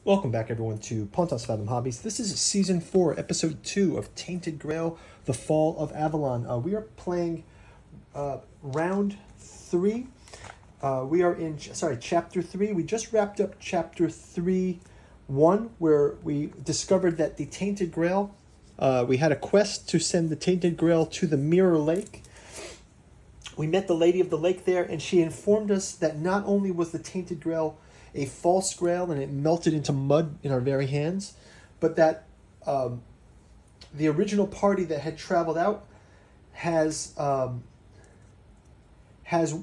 Welcome back, everyone, to Pontos Fathom Hobbies. This is Season 4, Episode 2 of Tainted Grail, The Fall of Avalon. We are playing Round 3. We are in, Chapter 3. We just wrapped up Chapter 3-1, where we discovered that the Tainted Grail, we had a quest to send the Tainted Grail to the Mirror Lake. We met the Lady of the Lake there, and she informed us that not only was the Tainted Grail a false grail and it melted into mud in our very hands, but that the original party that had traveled out has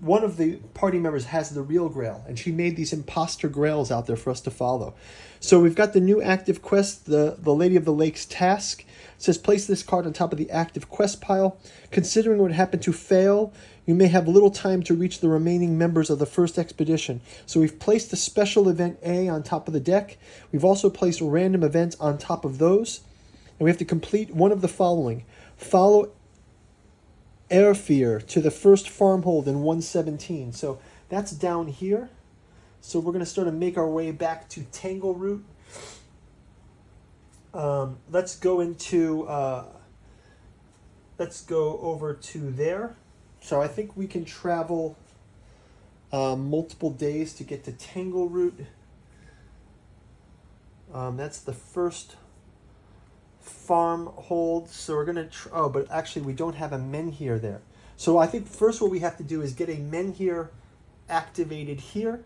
one of the party members has the real grail, and she made these imposter grails out there for us to follow. So we've got the new active quest, the Lady of the Lake's task. It says place this card on top of the active quest pile. Considering what happened to fail, you may have little time to reach the remaining members of the first expedition. So we've placed the special event A on top of the deck. We've also placed random events on top of those. And we have to complete one of the following. Follow Airfear to the first farmhold in 117. So that's down here. So we're going to start to make our way back to Tangleroot. Let's go over to there. So I think we can travel multiple days to get to Tangleroot. That's the first farmhold. So we're going to... but actually we don't have a menhir there. So I think first what we have to do is get a menhir activated here.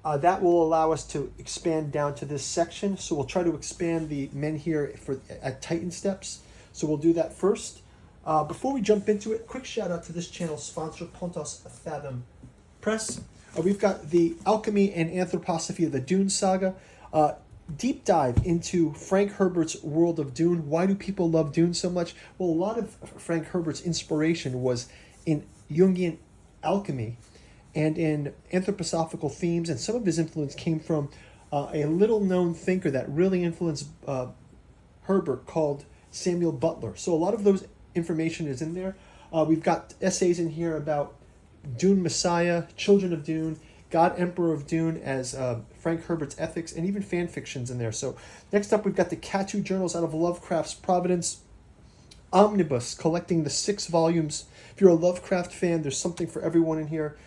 That will allow us to expand down to this section. So we'll try to expand the menhir at Titan steps. So we'll do that first. Before we jump into it, quick shout out to this channel's sponsor, Pontos Fathom Press. We've got the Alchemy and Anthroposophy of the Dune Saga. Deep dive into Frank Herbert's world of Dune. Why do people love Dune so much? Well, a lot of Frank Herbert's inspiration was in Jungian alchemy and in anthroposophical themes, and some of his influence came from a little-known thinker that really influenced Herbert called Samuel Butler. So a lot of those information is in there. We've got essays in here about Dune Messiah, Children of Dune, God Emperor of Dune as Frank Herbert's ethics, and even fan fictions in there. So next up, we've got the Katu Journals out of Lovecraft's Providence Omnibus, collecting the 6 volumes. If you're a Lovecraft fan, there's something for everyone in here.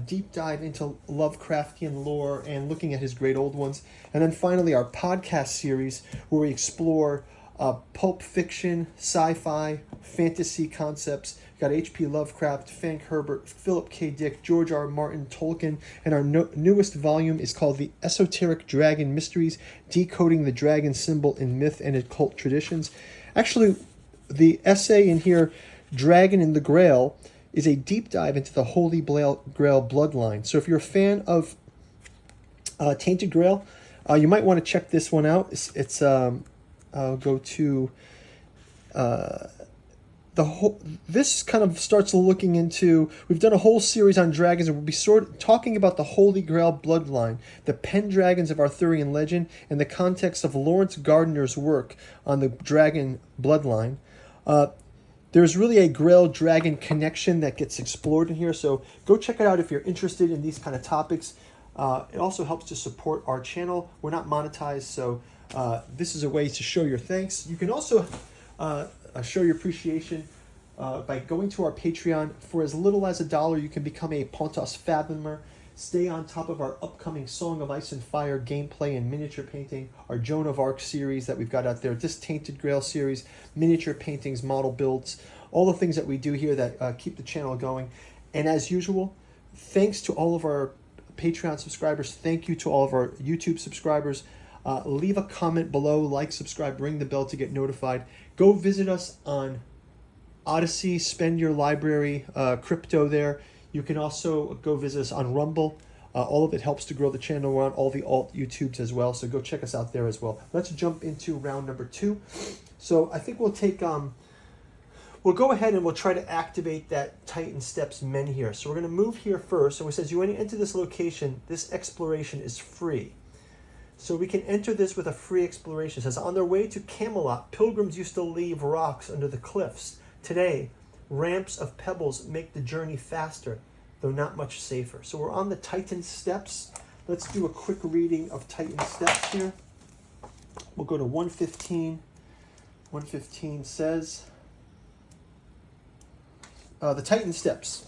Deep dive into Lovecraftian lore and looking at his great old ones. And then finally, our podcast series where we explore pulp fiction, sci-fi, fantasy concepts. We've got H.P. Lovecraft, Frank Herbert, Philip K. Dick, George R. Martin, Tolkien, and our newest volume is called The Esoteric Dragon Mysteries, Decoding the Dragon Symbol in Myth and Occult Traditions. Actually, the essay in here, Dragon and the Grail, is a deep dive into the Holy Grail bloodline. So if you're a fan of Tainted Grail, you might want to check this one out. It's I'll go to this kind of starts looking into, we've done a whole series on dragons, and we'll be talking about the Holy Grail bloodline, the Pendragons of Arthurian legend, and the context of Lawrence Gardner's work on the dragon bloodline. There's really a Grail dragon connection that gets explored in here, so go check it out if you're interested in these kind of topics. It also helps to support our channel. We're not monetized, so this is a way to show your thanks. You can also show your appreciation by going to our Patreon. For as little as $1, you can become a Pontos Fathomer. Stay on top of our upcoming Song of Ice and Fire gameplay and miniature painting, our Joan of Arc series that we've got out there, this Tainted Grail series, miniature paintings, model builds, all the things that we do here that keep the channel going. And as usual, thanks to all of our Patreon subscribers. Thank you to all of our YouTube subscribers. Leave a comment below, like, subscribe, ring the bell to get notified. Go visit us on Odyssey, spend your library crypto there. You can also go visit us on Rumble. All of it helps to grow the channel. We're on all the alt YouTubes as well, so go check us out there as well. Let's jump into round number 2. So I think we'll take... we'll go ahead and we'll try to activate that Titan Steps menhir. So we're going to move here first. And it says, when you enter this location, this exploration is free. So we can enter this with a free exploration. It says, on their way to Camelot, pilgrims used to leave rocks under the cliffs. Today, ramps of pebbles make the journey faster, though not much safer. So we're on the Titan Steps. Let's do a quick reading of Titan steps here. We'll go to 115. 115 says, the Titan steps.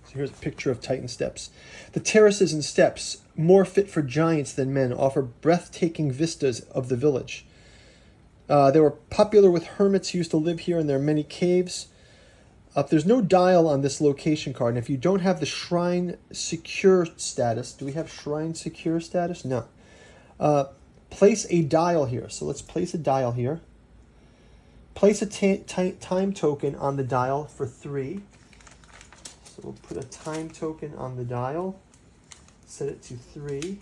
So here's a picture of Titan steps. The terraces and steps, more fit for giants than men, offer breathtaking vistas of the village. They were popular with hermits who used to live here, and there are many caves. There's no dial on this location card, and if you don't have the Shrine Secure status, do we have Shrine Secure status? No. Place a dial here. So let's place a dial here. Place a time token on the dial for 3. So we'll put a time token on the dial. Set it to 3.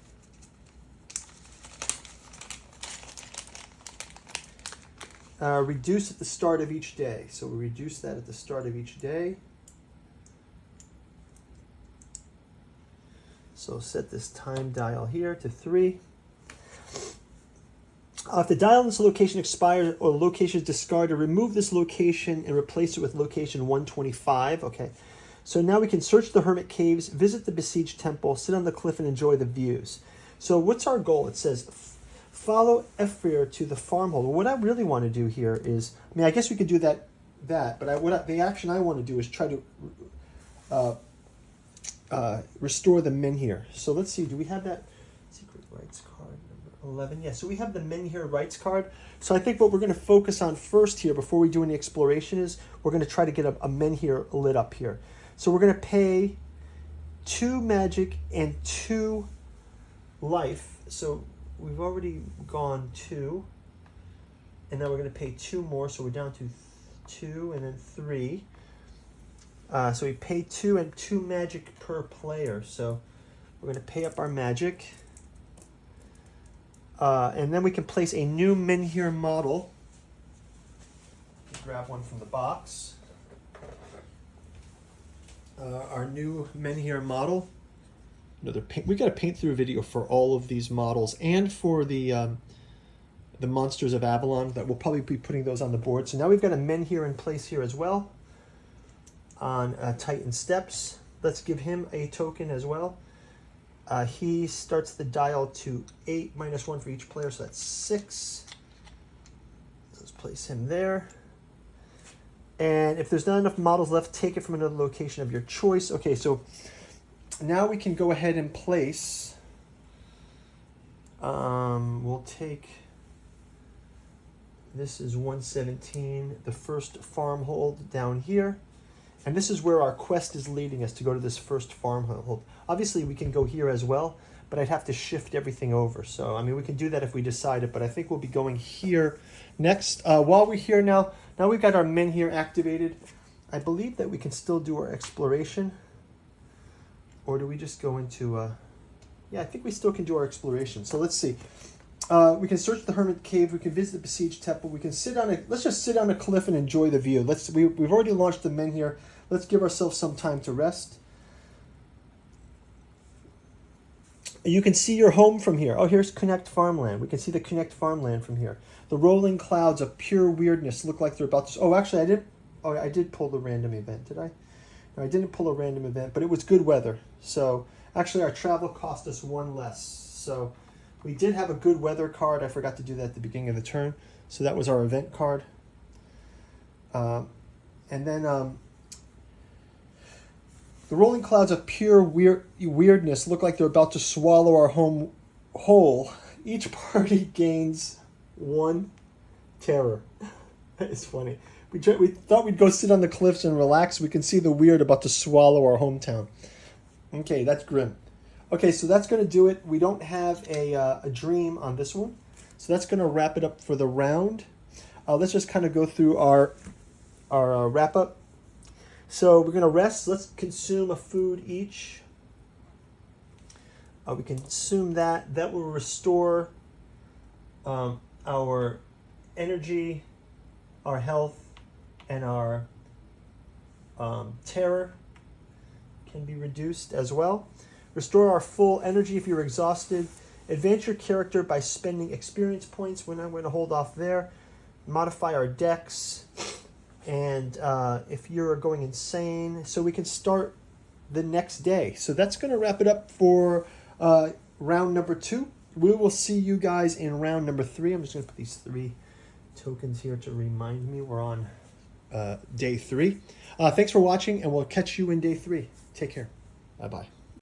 Reduce at the start of each day. So we reduce that at the start of each day. So set this time dial here to 3. If the dial in this location expires or the location is discarded, remove this location and replace it with location 125. Okay. So now we can search the hermit caves, visit the besieged temple, sit on the cliff, and enjoy the views. So what's our goal? It says, follow S4E2 to the farmhold. Well, what I really want to do here is, I mean, I guess we could do that, but the action I want to do is try to restore the menhir. So let's see, do we have that secret rights card number 11? Yeah, so we have the menhir rights card. So I think what we're going to focus on first here before we do any exploration is we're going to try to get a menhir lit up here. So we're going to pay 2 magic and 2 life. So we've already gone 2. And now we're going to pay 2 more. So we're down to 2 and then 3. So we pay 2 and 2 magic per player. So we're going to pay up our magic. And then we can place a new menhir model. Grab one from the box. Our new menhir model. We've got a paint through video for all of these models and for the monsters of Avalon. That we'll probably be putting those on the board. So now we've got a menhir in place here as well on Titan steps. Let's give him a token as well. He starts the dial to 8 minus 1 for each player, so that's 6. Let's place him there. And if there's not enough models left, take it from another location of your choice. Okay, so now we can go ahead and place. We'll take. This is 117, the first farmhold down here. And this is where our quest is leading us to go to this first farmhold. Obviously, we can go here as well, but I'd have to shift everything over. So, I mean, we can do that if we decide it, but I think we'll be going here next. While we're here now we've got our menhir activated. I believe that we can still do our exploration. Or do we just go into... yeah, I think we still can do our exploration. So let's see. We can search the hermit cave. We can visit the besieged temple. We can sit on a... Let's just sit on a cliff and enjoy the view. We've already launched the menhir. Let's give ourselves some time to rest. You can see your home from here. Oh, here's Connect Farmland. We can see the Connect Farmland from here. The rolling clouds of pure weirdness look like they're about to... Oh, actually, I did pull the random event, did I? No, I didn't pull a random event, but it was good weather. So, actually, our travel cost us 1 less. So, we did have a good weather card. I forgot to do that at the beginning of the turn. So, that was our event card. And then... the rolling clouds of pure weirdness look like they're about to swallow our home whole. Each party gains 1 terror. That is funny. We thought we'd go sit on the cliffs and relax. We can see the weird about to swallow our hometown. Okay, that's grim. Okay, so that's going to do it. We don't have a dream on this one. So that's going to wrap it up for the round. Let's just kind of go through our wrap-up. So we're going to rest. Let's consume a food each. We consume that. That will restore our energy, our health, and our terror can be reduced as well. Restore our full energy if you're exhausted. Advance your character by spending experience points. When I'm going to hold off there. Modify our dex. And if you're going insane, so we can start the next day. So that's going to wrap it up for round number 2. We will see you guys in round number 3. I'm just going to put these 3 tokens here to remind me we're on day 3. Thanks for watching, and we'll catch you in day 3. Take care. Bye-bye.